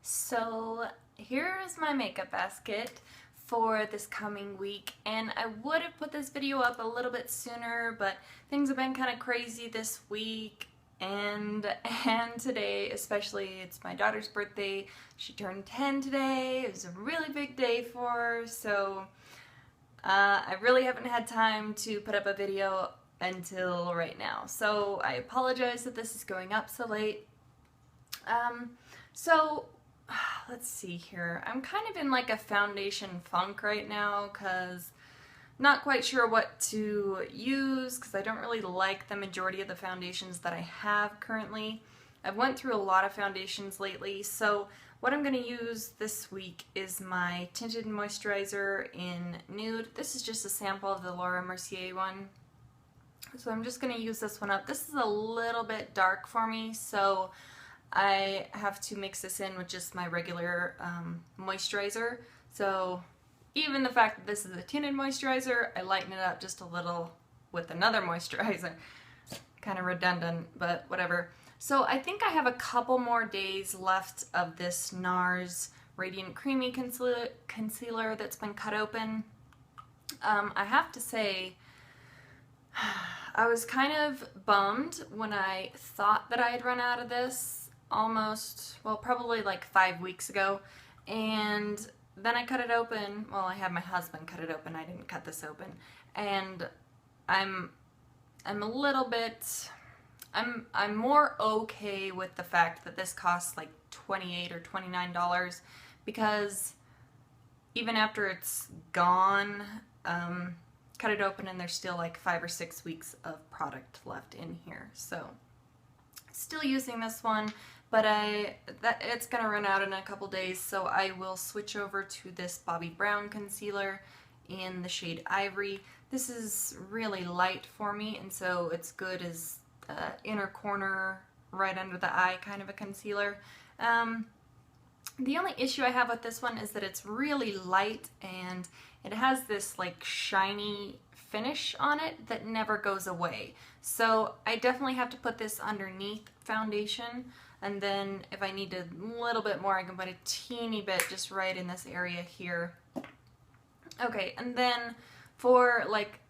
So here's my makeup basket for this coming week, and I would have put this video up a little bit sooner, but things have been kind of crazy this week and today especially. It's my daughter's birthday. She turned 10 today. It was a really big day for her, so I really haven't had time to put up a video until right now. So I apologize that this is going up so late. So let's see here. I'm kind of in like a foundation funk right now because not quite sure what to use because I don't really like the majority of the foundations that I have currently. I've went through a lot of foundations lately, so what I'm going to use this week is my tinted moisturizer in Nude. This is just a sample of the Laura Mercier one. So I'm just going to use this one up. This is a little bit dark for me, so I have to mix this in with just my regular moisturizer. So even the fact that this is a tinted moisturizer, I lighten it up just a little with another moisturizer. Kind of redundant, but whatever. So I think I have a couple more days left of this NARS Radiant Creamy Concealer that's been cut open. I have to say, I was kind of bummed when I thought that I had run out of this almost, well, probably like 5 weeks ago, and then I cut it open. Well, I had my husband cut it open. I didn't cut this open, and I'm a little bit, I'm more okay with the fact that this costs like $28 or $29 because even after it's gone, cut it open and there's still like 5 or 6 weeks of product left in here. So still using this one, but it's gonna run out in a couple days, so I will switch over to this Bobbi Brown concealer in the shade Ivory. This is really light for me, and so it's good as inner corner, right under the eye kind of a concealer. The only issue I have with this one is that it's really light and it has this like shiny finish on it that never goes away. So I definitely have to put this underneath foundation, and then if I need a little bit more I can put a teeny bit just right in this area here. Okay, and then for like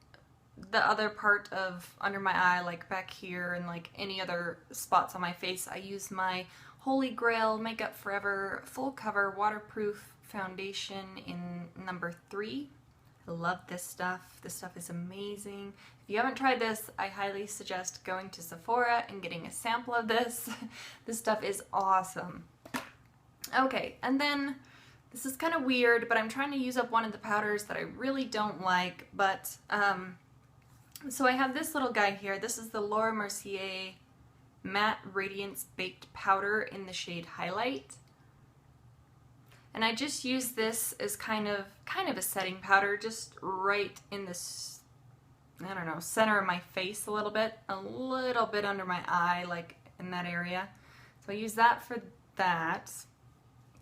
the other part of under my eye, like back here and like any other spots on my face, I use my Holy Grail Makeup Forever Full Cover Waterproof Foundation in number 3. I love this stuff. This stuff is amazing. If you haven't tried this, I highly suggest going to Sephora and getting a sample of this. This stuff is awesome. Okay, and then this is kind of weird, but I'm trying to use up one of the powders that I really don't like, but so I have this little guy here. This is the Laura Mercier Matte Radiance Baked Powder in the shade Highlight. And I just use this as kind of a setting powder, just right in this, I don't know, center of my face a little bit under my eye, like in that area. So I use that for that.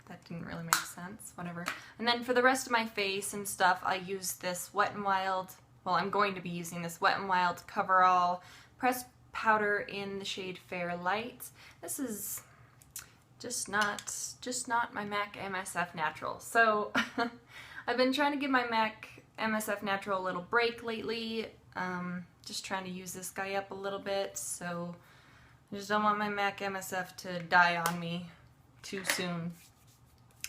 That didn't really make sense, whatever. And then for the rest of my face and stuff, I use this Wet n Wild, well, I'm going to be using this Wet n Wild Coverall Pressed Powder in the shade Fair Light. This is just not my MAC MSF Natural. So I've been trying to give my MAC MSF Natural a little break lately. Just trying to use this guy up a little bit, so I just don't want my MAC MSF to die on me too soon.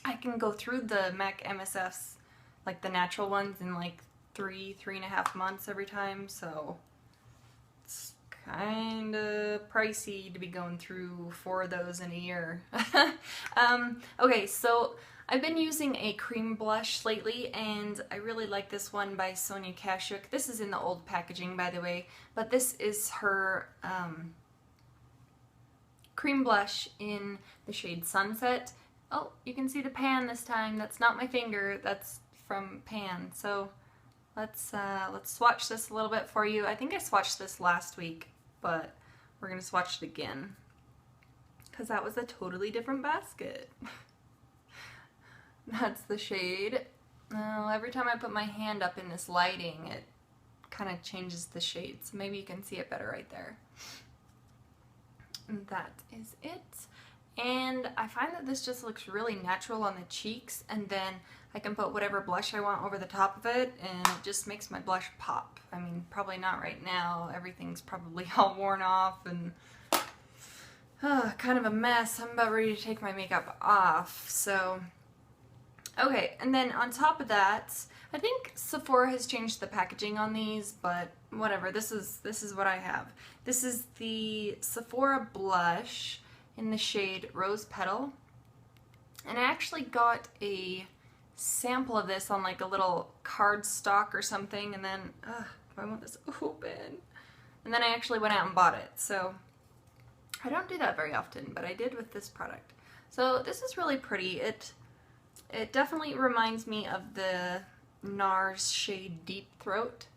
I can go through the MAC MSFs, like the natural ones, in like 3.5 months every time, so it's kind of pricey to be going through 4 of those in a year. Okay, so I've been using a cream blush lately, and I really like this one by Sonia Kashuk. This is in the old packaging, by the way, but this is her cream blush in the shade Sunset. Oh, you can see the pan this time. That's not my finger, that's from pan. So let's swatch this a little bit for you. I think I swatched this last week, but we're gonna swatch it again because that was a totally different basket. That's the shade. Oh, every time I put my hand up in this lighting, it kind of changes the shade, so maybe you can see it better right there. And that is it. And I find that this just looks really natural on the cheeks, and then I can put whatever blush I want over the top of it, and it just makes my blush pop. I mean, probably not right now. Everything's probably all worn off and kind of a mess. I'm about ready to take my makeup off. So, okay, and then on top of that, I think Sephora has changed the packaging on these, but whatever. This is what I have. This is the Sephora blush in the shade Rose Petal. And I actually got a sample of this on like a little cardstock or something, and then, I want this open. And then I actually went out and bought it. So I don't do that very often, but I did with this product. So this is really pretty. It definitely reminds me of the NARS shade Deep Throat.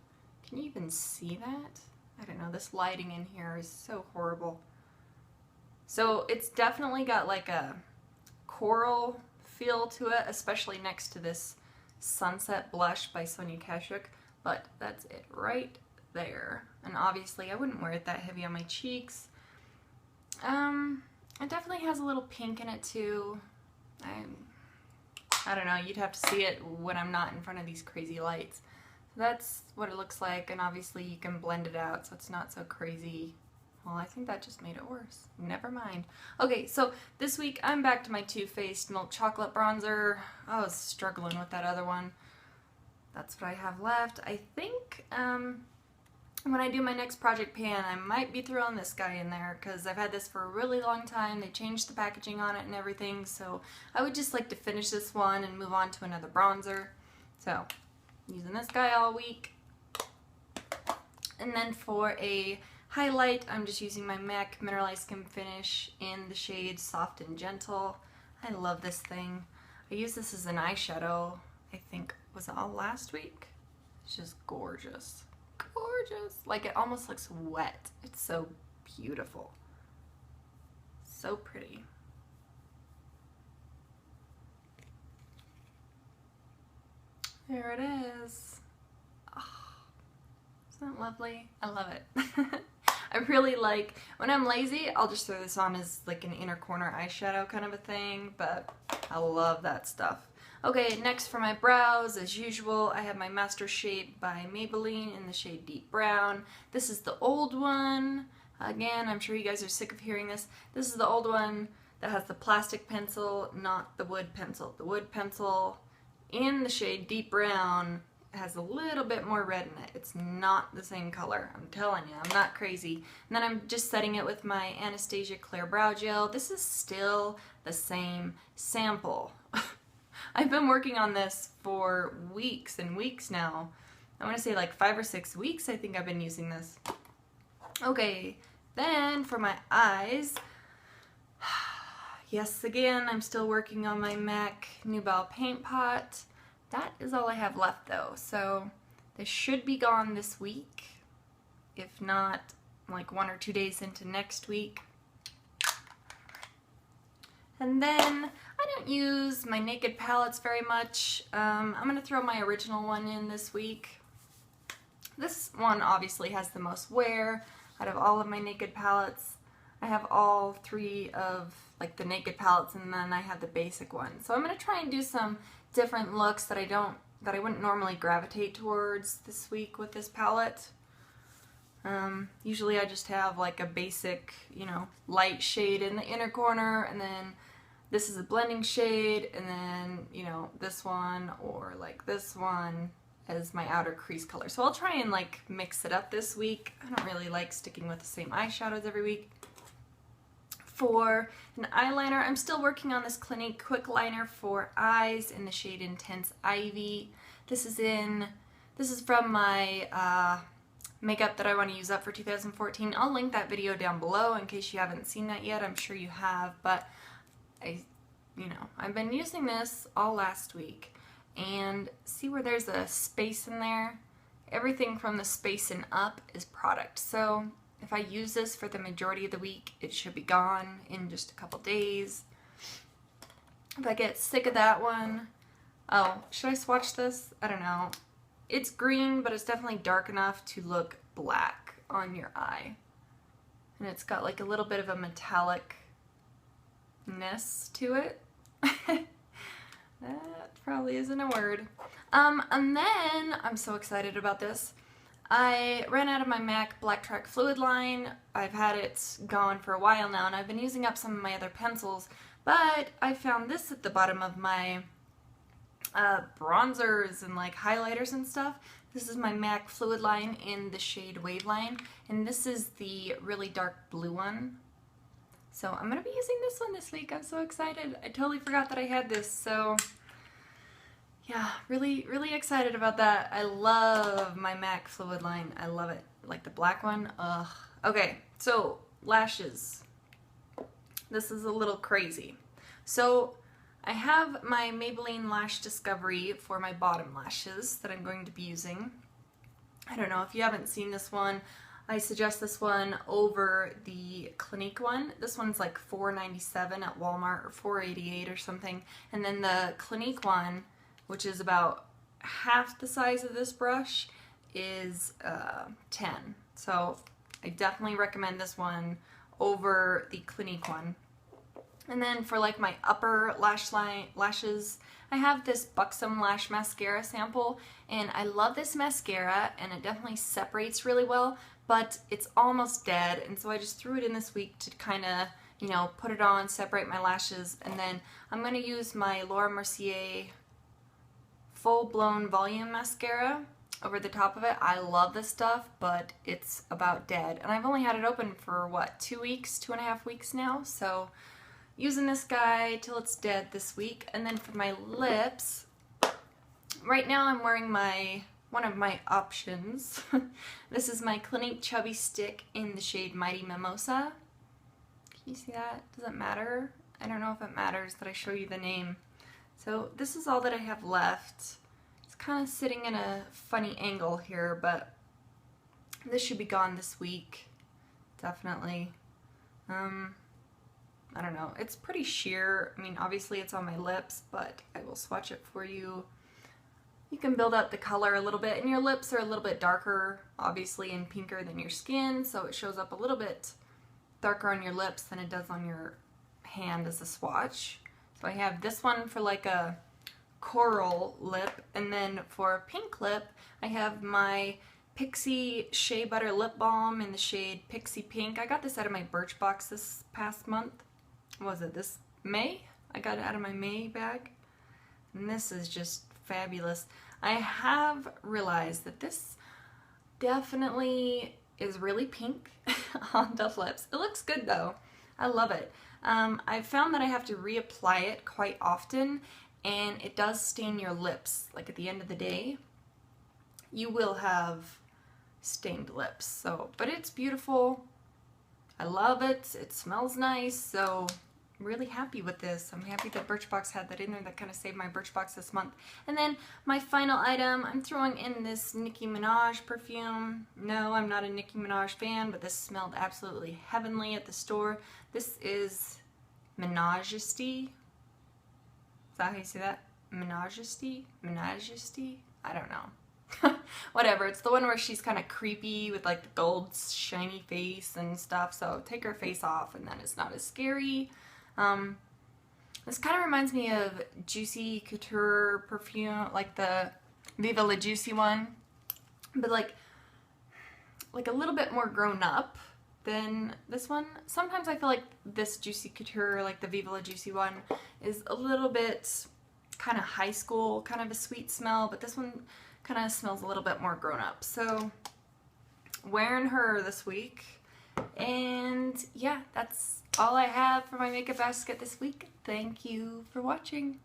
Can you even see that? I don't know, this lighting in here is so horrible. So it's definitely got like a coral feel to it, especially next to this Sunset Blush by Sonia Kashuk, but that's it right there. And obviously I wouldn't wear it that heavy on my cheeks. It definitely has a little pink in it too. I don't know, you'd have to see it when I'm not in front of these crazy lights. So that's what it looks like, and obviously you can blend it out so it's not so crazy. Well, I think that just made it worse. Never mind. Okay, so this week I'm back to my Too Faced Milk Chocolate Bronzer. I was struggling with that other one. That's what I have left. I think when I do my next project pan, I might be throwing this guy in there because I've had this for a really long time. They changed the packaging on it and everything, so I would just like to finish this one and move on to another bronzer. So, using this guy all week. And then for a highlight, I'm just using my MAC Mineralized Skin Finish in the shade Soft and Gentle. I love this thing. I used this as an eyeshadow, I think, was it all last week? It's just gorgeous. Gorgeous. Like, it almost looks wet. It's so beautiful. So pretty. There it is. Oh, isn't that lovely? I love it. I really like, when I'm lazy, I'll just throw this on as like an inner corner eyeshadow kind of a thing, but I love that stuff. Okay, next for my brows, as usual, I have my Master Shape by Maybelline in the shade Deep Brown. This is the old one. Again, I'm sure you guys are sick of hearing this. This is the old one that has the plastic pencil, not the wood pencil. The wood pencil in the shade Deep Brown has a little bit more red in it. It's not the same color. I'm telling you, I'm not crazy. And then I'm just setting it with my Anastasia Clear Brow Gel. This is still the same sample. I've been working on this for weeks and weeks now. I want to say like 5 or 6 weeks I think I've been using this. Okay, then for my eyes, yes, again, I'm still working on my MAC Nubile Paint Pot. That is all I have left though, so this should be gone this week, if not like 1 or 2 days into next week. And then I don't use my Naked palettes very much. I'm going to throw my original one in this week. This one obviously has the most wear out of all of my Naked palettes. I have all 3 of like the Naked palettes, and then I have the basic one. So I'm going to try and do some different looks that I wouldn't normally gravitate towards this week with this palette. Usually I just have like a basic, you know, light shade in the inner corner, and then this is a blending shade, and then, you know, this one or like this one as my outer crease color. So I'll try and like mix it up this week. I don't really like sticking with the same eyeshadows every week. For an eyeliner, I'm still working on this Clinique Quick Liner for eyes in the shade Intense Ivy. This is from my makeup that I want to use up for 2014. I'll link that video down below in case you haven't seen that yet. I'm sure you have, but I've been using this all last week, and see where there's a space in there? Everything from the space and up is product. So if I use this for the majority of the week, it should be gone in just a couple days. If I get sick of that one, oh, should I swatch this? I don't know. It's green, but it's definitely dark enough to look black on your eye. And it's got like a little bit of a metallic ness to it. That probably isn't a word. And then, I'm so excited about this. I ran out of my MAC Black Track Fluid line. I've had it going for a while now, and I've been using up some of my other pencils, but I found this at the bottom of my bronzers and like highlighters and stuff. This is my MAC Fluid line in the shade Waveline, and this is the really dark blue one. So I'm going to be using this one this week. I'm so excited. I totally forgot that I had this, so yeah, really, really excited about that. I love my MAC Fluid line. I love it. Like the black one. Ugh. Okay, so lashes. This is a little crazy. So I have my Maybelline Lash Discovery for my bottom lashes that I'm going to be using. I don't know if you haven't seen this one. I suggest this one over the Clinique one. This one's like $4.97 at Walmart, or $4.88 or something. And then the Clinique one, which is about half the size of this brush, is $10. So I definitely recommend this one over the Clinique one. And then for like my upper lashes, I have this Buxom Lash Mascara sample, and I love this mascara, and it definitely separates really well, but it's almost dead, and so I just threw it in this week to kind of, you know, put it on, separate my lashes, and then I'm going to use my Laura Mercier Full Blown Volume Mascara over the top of it. I love this stuff, but it's about dead, and I've only had it open for, what, 2 weeks, 2.5 weeks now, so using this guy till it's dead this week. And then for my lips, right now I'm wearing one of my options. This is my Clinique Chubby Stick in the shade Mighty Mimosa. Can you see that? Does it matter? I don't know if it matters that I show you the name. So this is all that I have left. It's kind of sitting in a funny angle here, but this should be gone this week. Definitely. I don't know. It's pretty sheer. I mean, obviously it's on my lips, but I will swatch it for you. You can build up the color a little bit, and your lips are a little bit darker, obviously, and pinker than your skin, so it shows up a little bit darker on your lips than it does on your hand as a swatch. So I have this one for like a coral lip, and then for a pink lip, I have my Pixie Shea Butter Lip Balm in the shade Pixie Pink. I got this out of my Birchbox this past month. What was it, this May? I got it out of my May bag. And this is just fabulous. I have realized that this definitely is really pink on the lips. It looks good though. I love it. I've found that I have to reapply it quite often, and it does stain your lips. Like at the end of the day, you will have stained lips. So, but it's beautiful. I love it. It smells nice. So I'm really happy with this. I'm happy that Birchbox had that in there. That kind of saved my Birchbox this month. And then my final item, I'm throwing in this Nicki Minaj perfume. No, I'm not a Nicki Minaj fan, but this smelled absolutely heavenly at the store. This is Majesty. Is that how you say that? Majesty? Majesty? I don't know. Whatever, it's the one where she's kind of creepy with like the gold shiny face and stuff, so take her face off and then it's not as scary. This kind of reminds me of Juicy Couture perfume, like the Viva La Juicy one, but like a little bit more grown up than this one. Sometimes I feel like this Juicy Couture, like the Viva La Juicy one, is a little bit kind of high school, kind of a sweet smell, but this one kind of smells a little bit more grown up. So wearing her this week, and yeah, that's all I have for my makeup basket this week. Thank you for watching.